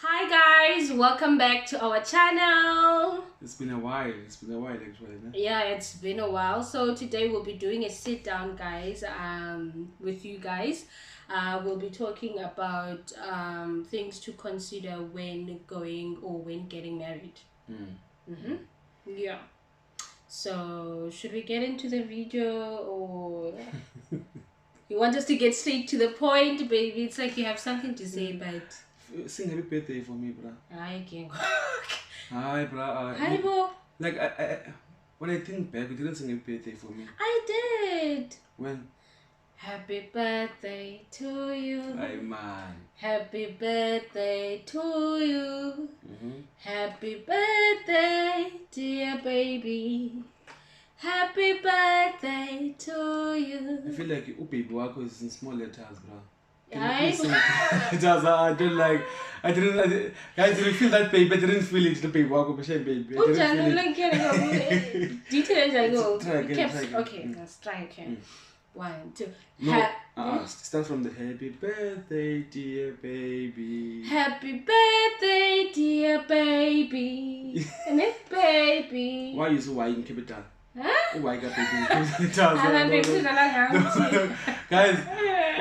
Hi guys, welcome back to our channel. It's been a while. It's been a while actually. No? Yeah, it's been a while. So today we'll be doing a sit down, guys, with you guys. We'll be talking about things to consider when going or when getting married. Yeah. So should we get into the video or you want us to get straight to the point, baby? It's like you have something to say, but Sing happy birthday for me, bruh. I can't. Hi, bruh. Hi, Bo. Like I, when I think back, you didn't sing happy birthday for me. I did. When? Happy birthday to you. Hey man. Happy birthday to you. Happy birthday, dear baby. Happy birthday to you. I feel like baby wako is in small letters, bruh. I don't like. Guys, did you feel that baby? I didn't feel it. The baby wako, but baby. I didn't feel it. Details I go. Try again. Okay, let's try again. 1, 2. No. Start from the happy birthday, dear baby. Happy birthday, dear baby. And it's baby. Why you so white in capital? Huh? Why got baby? Guys,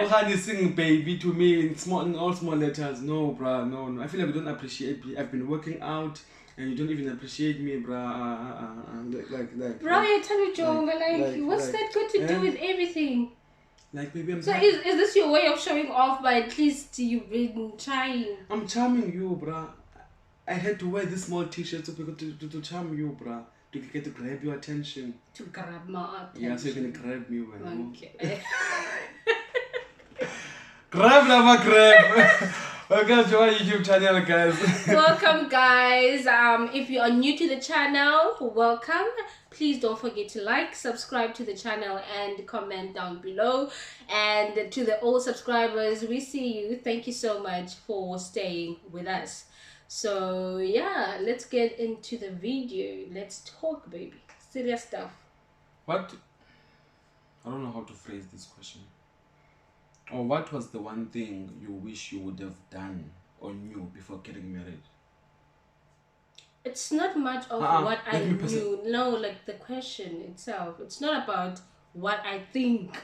how you sing baby to me in all small letters? No, bruh, no. I feel like you don't appreciate me. I've been working out. And you don't even appreciate me, bruh. Like. Bro, you're telling Jonga, what's that got to do with everything? Like, baby, So is this your way of showing off, but at least you've been trying? I'm charming you, bruh. I had to wear this small t-shirt to charm you, bruh. To get to grab your attention. To grab my attention. Yeah, so you're gonna grab me when okay. grab. Welcome to our YouTube channel, guys. Welcome, guys. If you are new to the channel, welcome. Please don't forget to like, subscribe to the channel, and comment down below. And to the old subscribers, we see you. Thank you so much for staying with us. So yeah, let's get into the video. Let's talk, baby. Serious stuff. What? I don't know how to phrase this question. Or what was the one thing you wish you would have done or knew before getting married? It's not much of what I knew. No, like the question itself. It's not about what I think.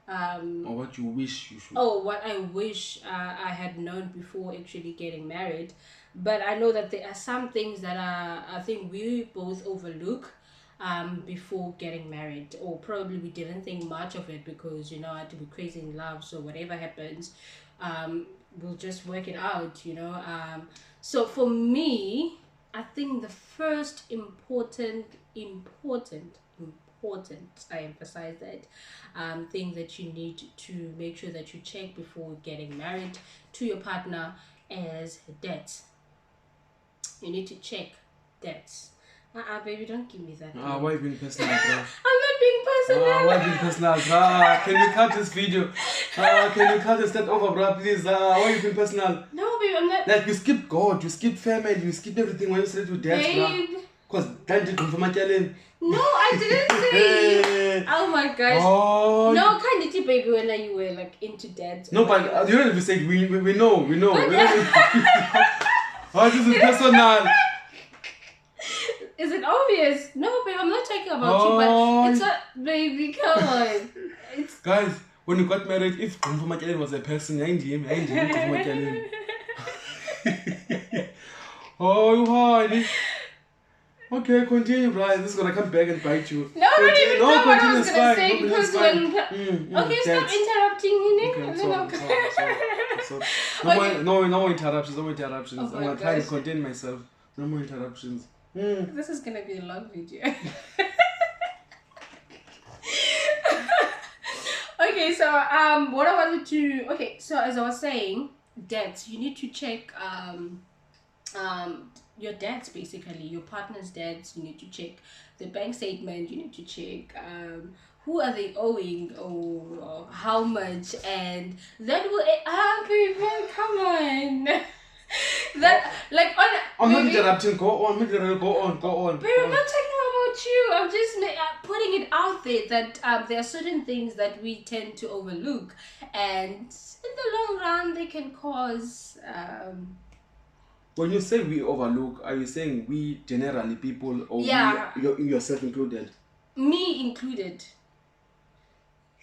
Or what you wish you should. Oh, what I wish I had known before actually getting married. But I know that there are some things that I think we both overlook before getting married, or probably we didn't think much of it because I had to be crazy in love, so whatever happens we'll just work it out. So for me, I think the first important, I emphasize that thing that you need to make sure that you check before getting married to your partner is debts. You need to check debts. Baby, don't give me that. Why being personal, bro? I'm not being personal. Why being personal, bro? Can you cut this video? Can you cut this step over, bro? Please. Why you being personal? No, baby, I'm not. Like you skip God, you skip family, you skip everything when you say to death, bro. Because that did come from my challenge. No, I didn't say. Oh my gosh. Oh. No, kind of baby when you were like into debt. No, but you don't even say we know. Oh, this is personal. Is it obvious? No, babe, I'm not talking about you, but it's not, baby, come on. Guys, when you got married, if Kumfumakelen was a person, I ain't him. Oh, honey. Okay, continue, Brian. This is gonna come back and bite you. No, I don't even know what I was gonna say fine. because when okay, stop interrupting me. No more interruptions. No more interruptions. Oh I'm gonna try to contain myself. No more interruptions. This is gonna be a long video. Okay, so what I wanted to so as I was saying, debts, you need to check your debts, basically your partner's debts. You need to check the bank statement. You need to check who are they owing or how much, and that will people, come on. That like I'm not interrupting. Go on. Babe, I'm not talking about you. I'm just putting it out there that there are certain things that we tend to overlook, and in the long run they can cause When you say we overlook, are you saying we generally people, or Yeah. yourself included? Me included.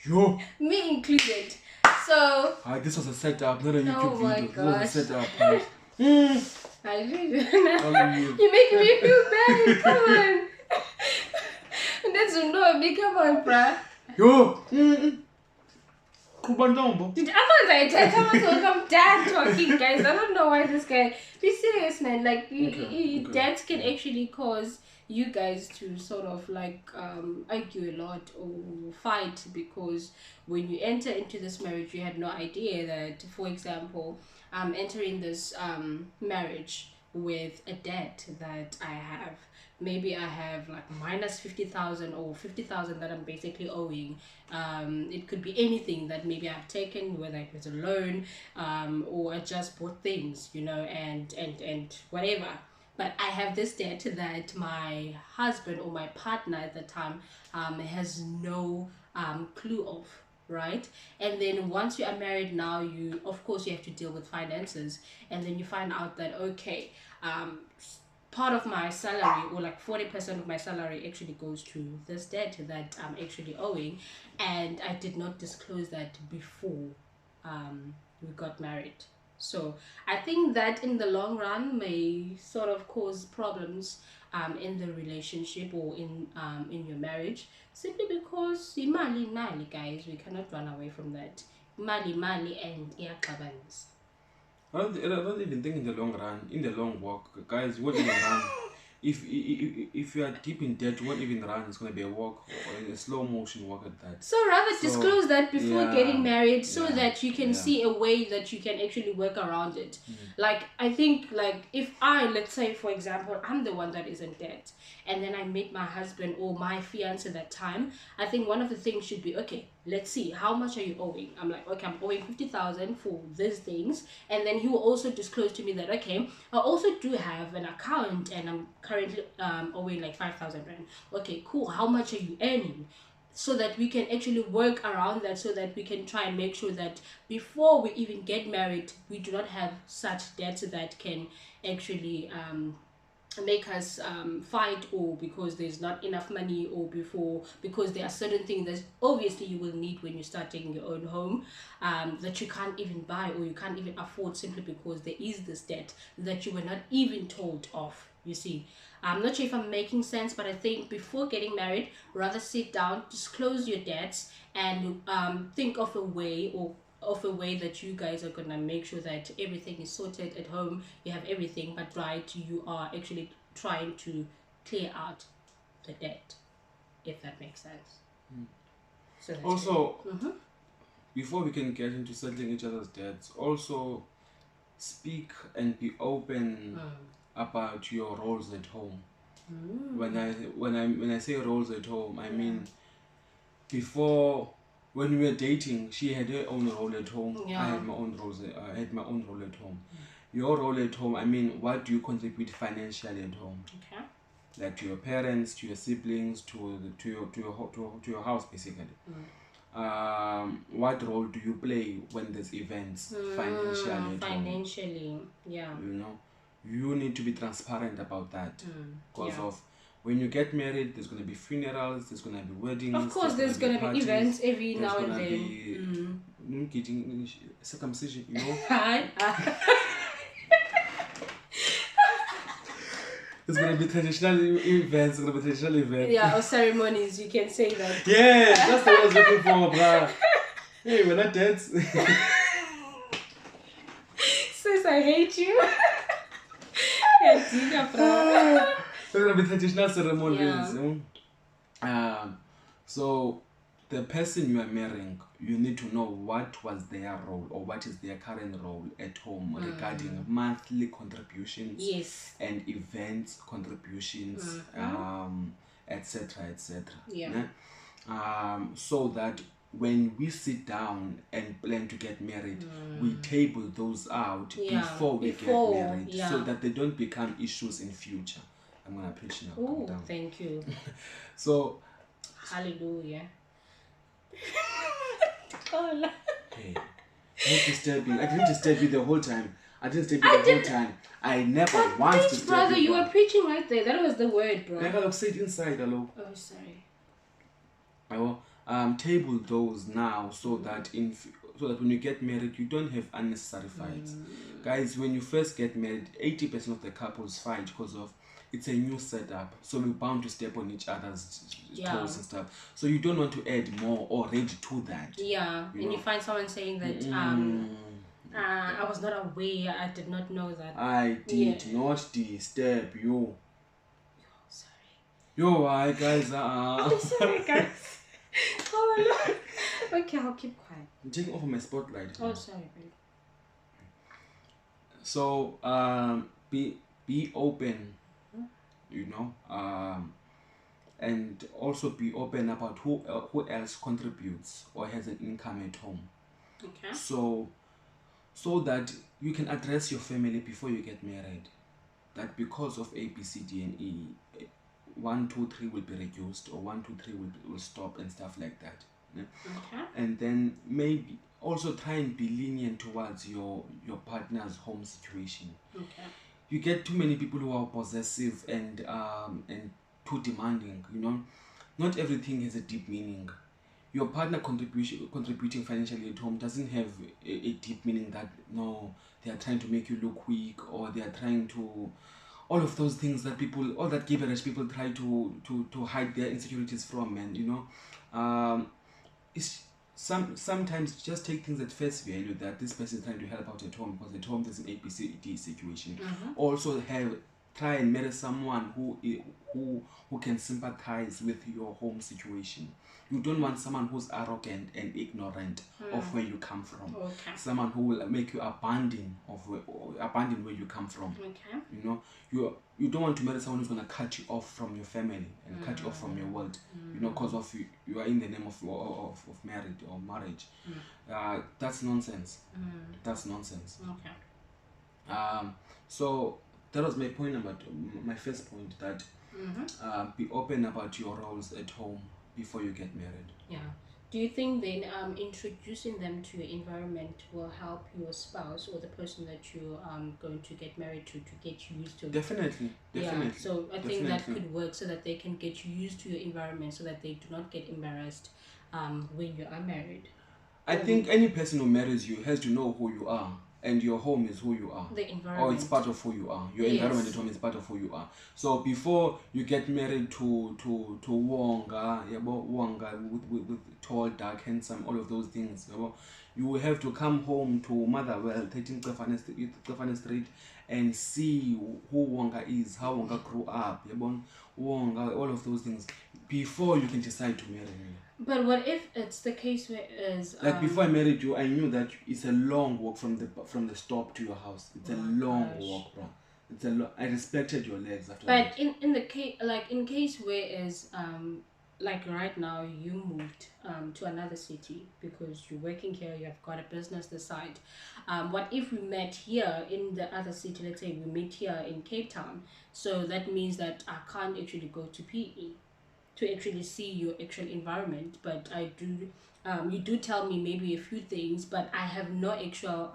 Yo. Me included. So. This was a setup, not a YouTube Oh my video. gosh. This was a setup. I really don't know. You're making me feel bad. Come on. That's no me. Come on, bruh. Yo. Dude, I thought I'm dad talking, guys. I don't know why this guy. Be serious, man. Like, dads can actually cause you guys to sort of like argue a lot or fight, because when you enter into this marriage, you had no idea that, for example, entering this marriage with a debt that I have. Maybe I have like minus 50,000 or 50,000 that I'm basically owing. It could be anything that maybe I've taken, whether it was a loan, or I just bought things, and whatever. But I have this debt that my husband or my partner at the time has no clue of, right? And then once you are married now, you of course you have to deal with finances, and then you find out that, okay, part of my salary, or like 40% of my salary, actually goes to this debt that I'm actually owing, and I did not disclose that before we got married. So I think that in the long run may sort of cause problems in the relationship, or in your marriage, simply because imali mali, guys, we cannot run away from that. Mali mali and iyaqabanisa. I don't even think in the long run, in the long walk, guys, you won't even run. If you are deep in debt, you won't even run. It's going to be a walk, or a slow motion walk at that. So rather disclose that before getting married, so that you can see a way that you can actually work around it. Like, I think, like, if let's say, for example, I'm the one that is in debt, and then I meet my husband or my fiance at that time, I think one of the things should be, okay, let's see, how much are you owing? I'm like, okay, I'm owing 50,000 for these things. And then he will also disclose to me that, okay, I also do have an account, and I'm currently owing like 5,000 rand. Okay, cool, how much are you earning? So that we can actually work around that, so that we can try and make sure that before we even get married, we do not have such debts that can actually make us fight, or because there's not enough money, or because there are certain things that obviously you will need when you're starting your own home, that you can't even buy, or you can't even afford, simply because there is this debt that you were not even told of, you see. I'm not sure if I'm making sense, but I think before getting married, rather sit down, disclose your debts, and think of a way, that you guys are gonna make sure that everything is sorted at home. You have everything, but you are actually trying to clear out the debt, if that makes sense. So that's also, before we can get into settling each other's debts, also speak and be open about your roles at home. When I say roles at home, I mean, before, when we were dating, she had her own role at home. I had my own roles. I had my own role at home. Your role at home, I mean, what do you contribute financially at home? Okay. Like to your parents, to your siblings, to your house, basically. What role do you play when there's events financially? Yeah. You need to be transparent about that, because of when you get married, there's going to be funerals, there's going to be weddings. Of course, there's going to be events every now and then. Getting circumcision, There's going to be traditional events, Yeah, or ceremonies, you can say that. Yeah, that's what I was looking for, bruh. Hey, we're not dead. Sis, I hate you. There's going to be traditional ceremonies. So, the person you are marrying, you need to know what was their role, or what is their current role at home regarding monthly contributions, and events contributions, etc. So that when we sit down and plan to get married, we table those out before we get married, so that they don't become issues in future. I'm gonna preach now. Oh, thank you. So, hallelujah. Hey, don't disturb me. I didn't disturb you the whole time. I didn't stay the whole time. I never once to stay. Brother, you were preaching right there. That was the word, bro. I gotta sit inside, hello. Oh, sorry. I will table those now so that when you get married you don't have unnecessary fights. Guys, when you first get married, 80% of the couples fight because of it's a new setup, so we're bound to step on each other's toes and stuff, so you don't want to add more already to that. You find someone saying that I was not aware, I did not know that. I did not disturb you. Sorry. Yo, hi guys. I'm sorry, guys. Oh my Lord. Okay, I'll keep quiet. I'm taking off my spotlight. Oh, sorry, babe. So be open, and also be open about who else contributes or has an income at home. Okay. So that you can address your family before you get married, that because of A, B, C, D, and E, 1, 2, 3 will be reduced, or 1, 2, 3 will stop and stuff like that. Yeah? Okay. And then maybe also try and be lenient towards your partner's home situation. Okay. You get too many people who are possessive and too demanding. Not everything has a deep meaning. Your partner contributing financially at home doesn't have a deep meaning that no, they are trying to make you look weak, or they are trying to all of those things that all that gibberish people try to hide their insecurities from. And it's sometimes just take things at face value, that this person is trying to help out at home, because at home there's an ABCD situation. Also try and marry someone who can sympathize with your home situation. You don't want someone who's arrogant and ignorant of where you come from. Okay. Someone who will make you abandon where you come from. Okay. You don't want to marry someone who's going to cut you off from your family and cut you off from your world. Because of you are in the name of marriage or marriage. That's nonsense. That's nonsense. Okay. So that was my point my first point, that be open about your roles at home before you get married. Yeah. Do you think then introducing them to your environment will help your spouse or the person that you're going to get married to get used to? Definitely. Yeah. So I think that could work, so that they can get used to your environment, so that they do not get embarrassed when you are married. I think any person who marries you has to know who you are, and your home is who you are. The environment. Or it's part of who you are. Your environment at home is part of who you are. So before you get married to Wonga, with tall, dark, handsome, all of those things, you will have to come home to Motherwell, 13 Stefan Street, and see who Wonga is, how Wonga grew up, Wonga, all of those things, before you can decide to marry me. But what if it's the case where like before I married you, I knew that it's a long walk from the stop to your house. It's a long walk, bro. I respected your legs after that. But in the case, in case where like right now you moved to another city because you're working here, you have got a business this side. What if we met here in the other city? Let's say we meet here in Cape Town. So that means that I can't actually go to PE to actually see your actual environment, but I do you do tell me maybe a few things, but I have no actual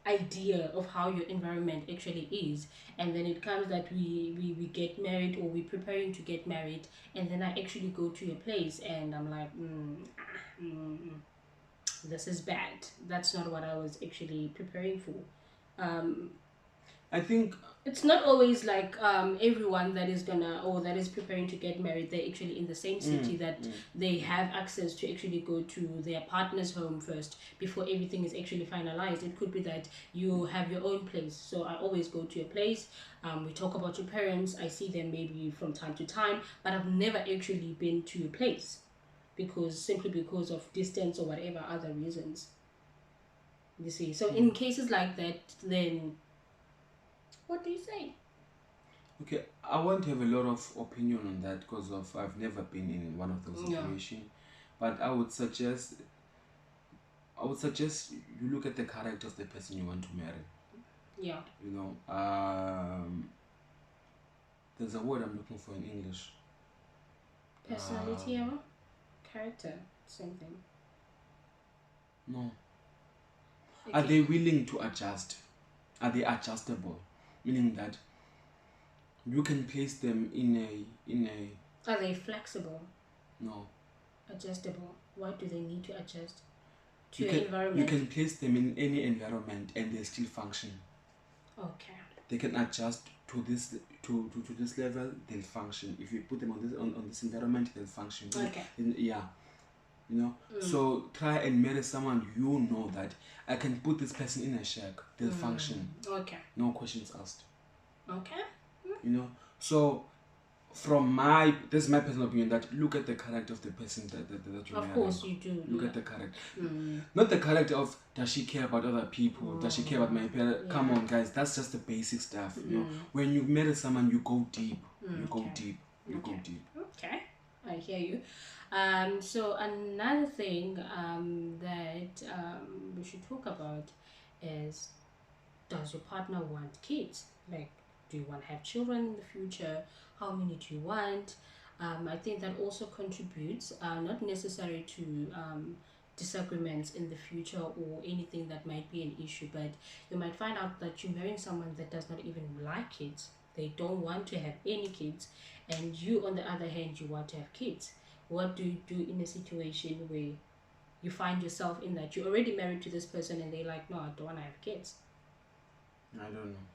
idea of how your environment actually is. And then it comes that we get married, or we're preparing to get married, and then I actually go to your place and I'm like this is bad. That's not what I was actually preparing for. I think it's not always like everyone that is gonna, or that is preparing to get married, they're actually in the same city, that they have access to actually go to their partner's home first before everything is actually finalized. It could be that you have your own place, so I always go to your place. We talk about your parents, I see them maybe from time to time, but I've never actually been to your place simply because of distance or whatever other reasons, you see. So in cases like that, then what do you say? Okay, I won't have a lot of opinion on that because I've never been in one of those situations. But I would suggest you look at the character of the person you want to marry. Yeah. There's a word I'm looking for in English. Personality or character, same thing. No. Are they willing to adjust? Are they adjustable? Meaning that you can place them in a. Are they flexible? No. Adjustable. Why do they need to adjust to your environment? You can place them in any environment and they still function. Okay. They can adjust to this this level. They'll function. If you put them on this environment, they'll function. Okay. Yeah. You know. So try and marry someone you know that I can put this person in a shack. They'll function. Okay. No questions asked. Okay. You know. So this is my personal opinion, that look at the character of the person that you marry. Of course you do. Look at the character. Not the character of, does she care about other people? Does she care about my parents? Yeah. Come on, guys, that's just the basic stuff. You know, when you marry someone, you go deep. You go deep. Go deep. Okay, I hear you. So another thing that we should talk about is, does your partner want kids? Like, do you want to have children in the future? How many do you want? I think that also contributes, not necessary to disagreements in the future or anything that might be an issue, but you might find out that you're marrying someone that does not even like kids. They don't want to have any kids, and you, on the other hand, you want to have kids. What do you do in a situation where you find yourself in that? You're already married to this person and they're like, no, I don't want to have kids. I don't know.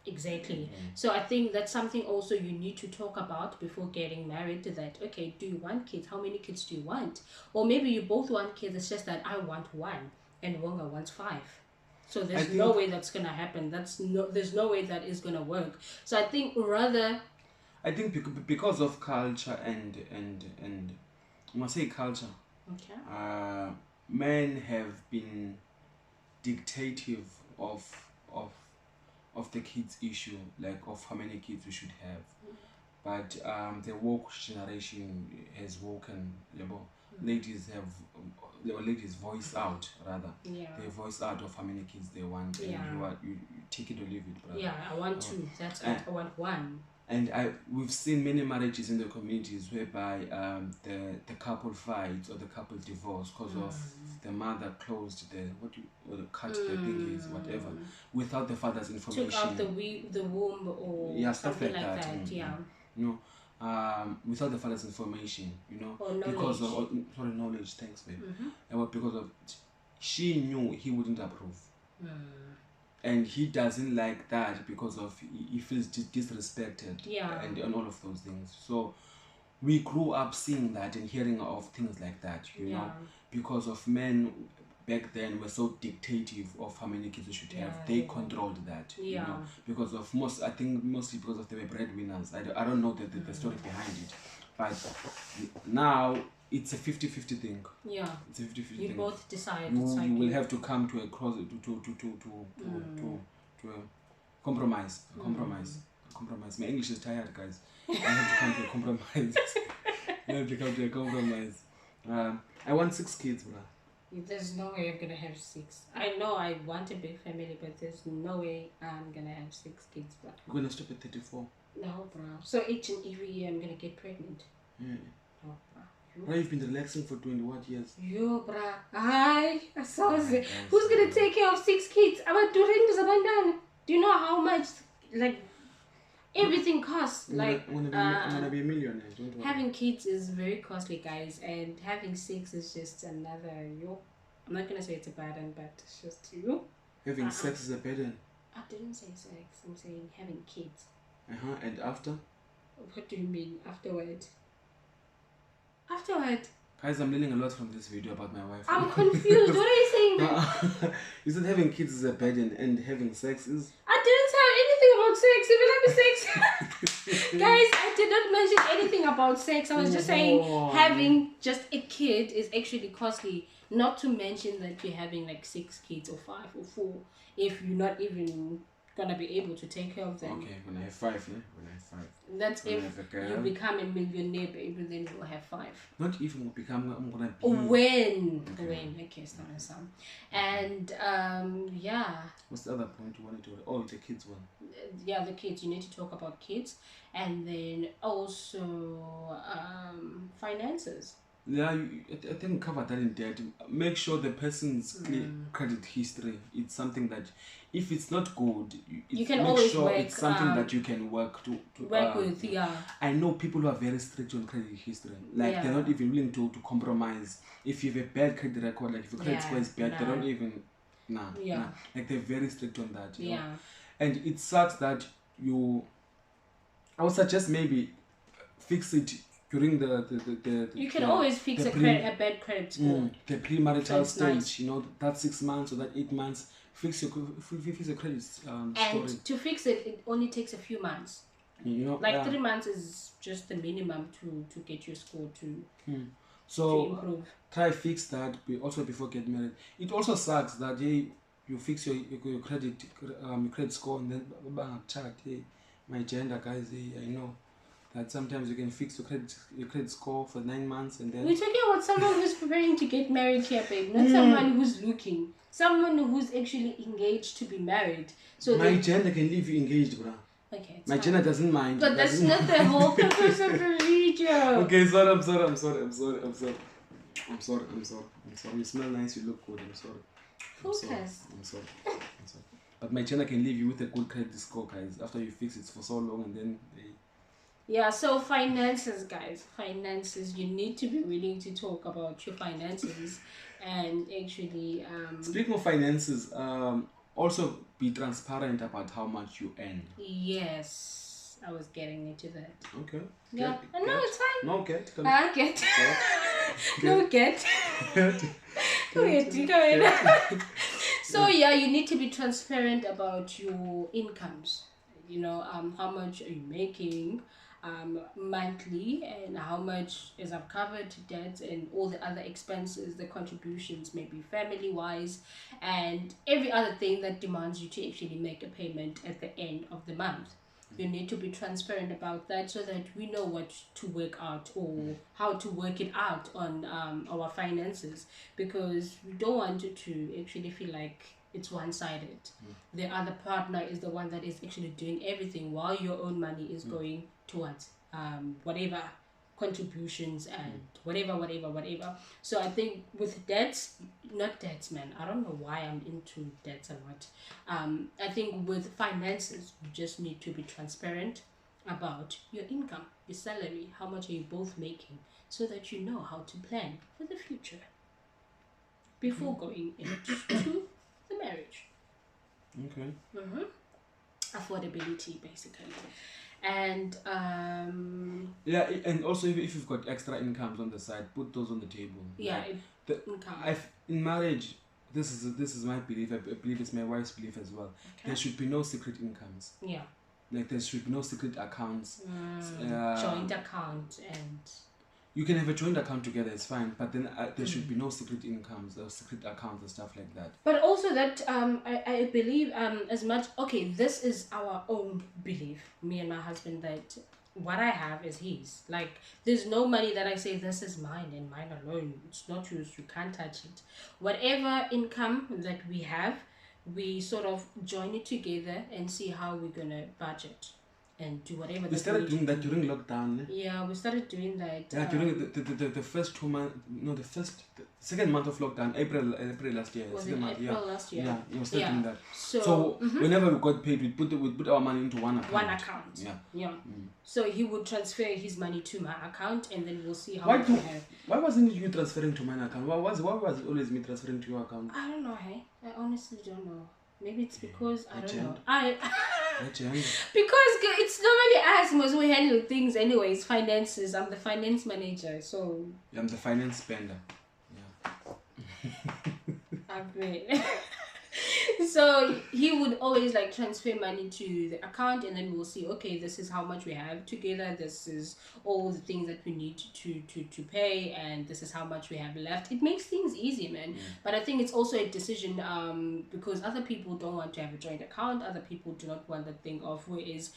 Exactly. So I think that's something also you need to talk about before getting married, to that, okay, do you want kids? How many kids do you want? Or maybe you both want kids, it's just that I want one and Wonga wants 5. So there's no way that's gonna happen. There's no way that is gonna work. So I think because of culture and I must say culture. Okay. Men have been dictative of the kids issue, like of how many kids we should have. But the woke generation has woken. Ladies voice out, rather. Yeah. They voice out of how many kids they want. Yeah. And you take it or leave it, brother. Yeah, I want 2. That's it. I want 1. And we've seen many marriages in the communities whereby the couple fights or the couple divorce because of the mother closed cut the thingies, whatever, without the father's information. Took out the womb or stuff something like that. Yeah. You know, without the father's information, you know, or knowledge. Because of knowledge. Thanks, babe. And because of she knew he wouldn't approve. And he doesn't like that because of he feels disrespected, and all of those things. So we grew up seeing that and hearing of things like that, you know, because of men back then were so dictative of how many kids we should have. They controlled that, you know, because of mostly because of they were breadwinners. I don't know the story behind it, but now it's a 50-50 thing. Yeah. It's a 50-50 thing. You both decide. You will have to come to a cross to a compromise. Compromise. My English is tired, guys. I have to come to a compromise. I have to come to a compromise. I want 6 kids, bro. There's no way I'm gonna have 6. I know I want a big family, but there's no way I'm gonna have 6 kids, bro. You're gonna stop at 34. No, bro. So each and every year I'm gonna get pregnant. Yeah. No, bro. Bro, you've been relaxing for 21 years. Yo, bruh. Hi. Who's gonna take care of 6 kids? Do you know how much, like, everything costs? I'm gonna be a millionaire. Don't worry. Having kids is very costly, guys, and having 6 is just another I'm not gonna say it's a burden, but it's just Having sex is a burden. I didn't say sex. I'm saying having kids. And after? What do you mean afterward? Afterward. Guys, I'm learning a lot from this video about my wife. I'm confused. What are you saying then? You said having kids is a burden and having sex is... I didn't say anything about sex. Even having sex. Guys, I did not mention anything about sex. I was just saying having just a kid is actually costly. Not to mention that you're having like 6 kids or 5 or 4 if you're not even gonna be able to take care of them. Okay, when I have 5, yeah? When I have 5. That's when if you become a millionaire, baby, then you'll have 5. Not even become, I'm gonna be. When? Okay, it's not a sum. And what's the other point you wanted to? Oh, the kids one. Yeah, the kids. You need to talk about kids, and then also finances. Yeah, I think cover that in debt. Make sure the person's credit history. It's something that, if it's not good, you can make always sure work, it's something that you can work to work with. Yeah. I know people who are very strict on credit history. Like they're not even willing to compromise. If you have a bad credit record, like if your credit score is bad, they don't even nah. Like they're very strict on that. You know? And it sucks that I would suggest maybe fix it during the you can always fix a bad credit score. The premarital stage, nice. You know, that 6 months or that 8 months, fix your credit and story. To fix it, it only takes a few months. You know, like 3 months is just the minimum to get your score to so improve. Try fix that also before getting married. It also sucks that you fix your credit score and then chat, hey, my gender guys, I know that sometimes you can fix your credit score for 9 months and then... We're talking about someone who's preparing to get married here, babe. Not someone who's looking. Someone who's actually engaged to be married. So my gender can leave you engaged, bro. Okay, my gender doesn't mind. But that's not the whole purpose of the video. Okay, sorry, I'm sorry. You smell nice, you look good, I'm sorry. Focus. I'm sorry. But my gender can leave you with a good credit score, guys, after you fix it for so long and then they... Yeah, so finances, guys. Finances. You need to be willing to talk about your finances and actually... Speaking of finances, also be transparent about how much you earn. Yes. I was getting into that. Okay. Yeah. No, it's fine. No, get. I get. No, get. Go ahead. So, yeah, you need to be transparent about your incomes. You know, how much are you making monthly, and how much is I've covered debts and all the other expenses, the contributions, maybe family wise, and every other thing that demands you to actually make a payment at the end of the month. You need to be transparent about that so that we know what to work out or how to work it out on our finances, because we don't want you to actually feel like it's one-sided. The other partner is the one that is actually doing everything while your own money is going towards whatever contributions and whatever. So I think with debts, not debts, man, I don't know why I'm into debts a lot. I think with finances, you just need to be transparent about your income, your salary, how much are you both making, so that you know how to plan for the future before going into the marriage. Okay. Affordability, basically. And yeah, and also if you've got extra incomes on the side, put those on the table. Yeah, like in marriage, this is my belief. I believe it's my wife's belief as well. Okay. There should be no secret incomes. Yeah. Like there should be no secret accounts. Joint account and... You can have a joint account together, it's fine, but then there should be no secret incomes or secret accounts and stuff like that. But also that I believe as much, okay, this is our own belief, me and my husband, that what I have is his. Like, there's no money that I say this is mine and mine alone. It's not yours, you can't touch it. Whatever income that we have, we sort of join it together and see how we're gonna budget and do whatever. We started doing that during lockdown. Yeah, we started doing that. Yeah, during the first 2 months, no, the second month of lockdown, April last year. Was it April last year? Yeah, we started doing that. So whenever we got paid, we'd put our money into one account. One account. Yeah. So he would transfer his money to my account, and then we'll see how much we have. Why wasn't you transferring to my account? Why was it always me transferring to your account? I don't know, hey. I honestly don't know. Maybe it's because I don't know. Because it's normally us most who handle things anyways, finances. I'm the finance manager, so I'm the finance spender. Yeah. Great. So he would always like transfer money to the account, and then we'll see, okay, this is how much we have together, this is all the things that we need to pay, and this is how much we have left. It makes things easy, man. But I think it's also a decision because other people don't want to have a joint account, other people do not want the thing of whereas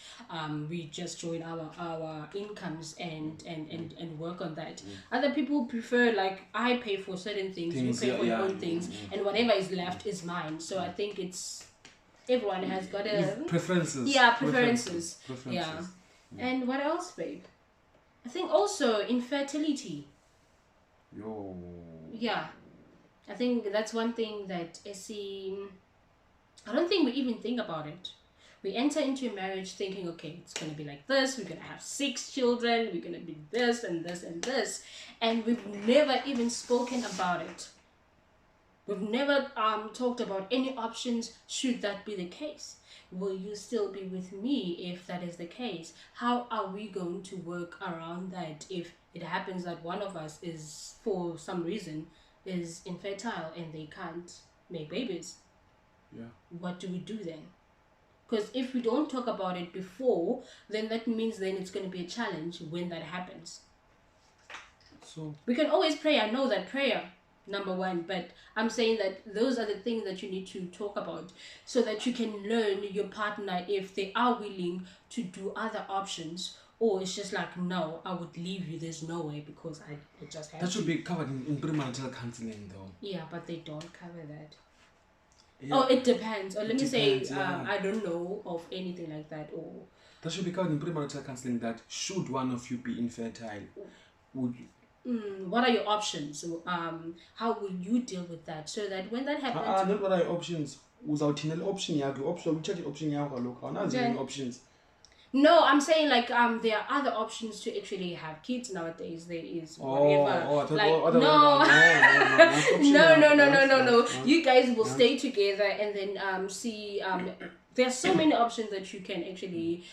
we just join our incomes and work on that. Other people prefer, like, I pay for certain things, you pay for your own things, and whatever is left is mine. So I think it's everyone has got a preferences. Yeah, preferences. Yeah. And what else, babe? I think also infertility. Yo. Yeah, I think that's one thing that I don't think we even think about it. We enter into a marriage thinking, okay, it's gonna be like this, we're gonna have 6 children, we're gonna be this and this and this, and we've never even spoken about it. We've never talked about any options should that be the case. Will you still be with me if that is the case? How are we going to work around that if it happens that one of us is, for some reason, is infertile and they can't make babies? Yeah. What do we do then? Because if we don't talk about it before, then that means then it's going to be a challenge when that happens. So we can always pray. I know that prayer, number one, but I'm saying that those are the things that you need to talk about so that you can learn your partner if they are willing to do other options, or it's just like, no, I would leave you, there's no way, because I just have that should to. be covered in premarital counseling, though. Yeah, but they don't cover that. Yeah. Oh, it depends. Or let me say, yeah. I don't know of anything like that. Or that should be covered in premarital counseling. That should one of you be infertile, would you? what are your options? How will you deal with that so that when that happens? Not what are your options. Uzawuthina le option yakho, option uthathe option yakho kaloku awunazo Then- ezinye options. No, I'm saying like there are other options to actually have kids nowadays. There is whatever. No. You guys will stay together and then see. There's so many options that you can actually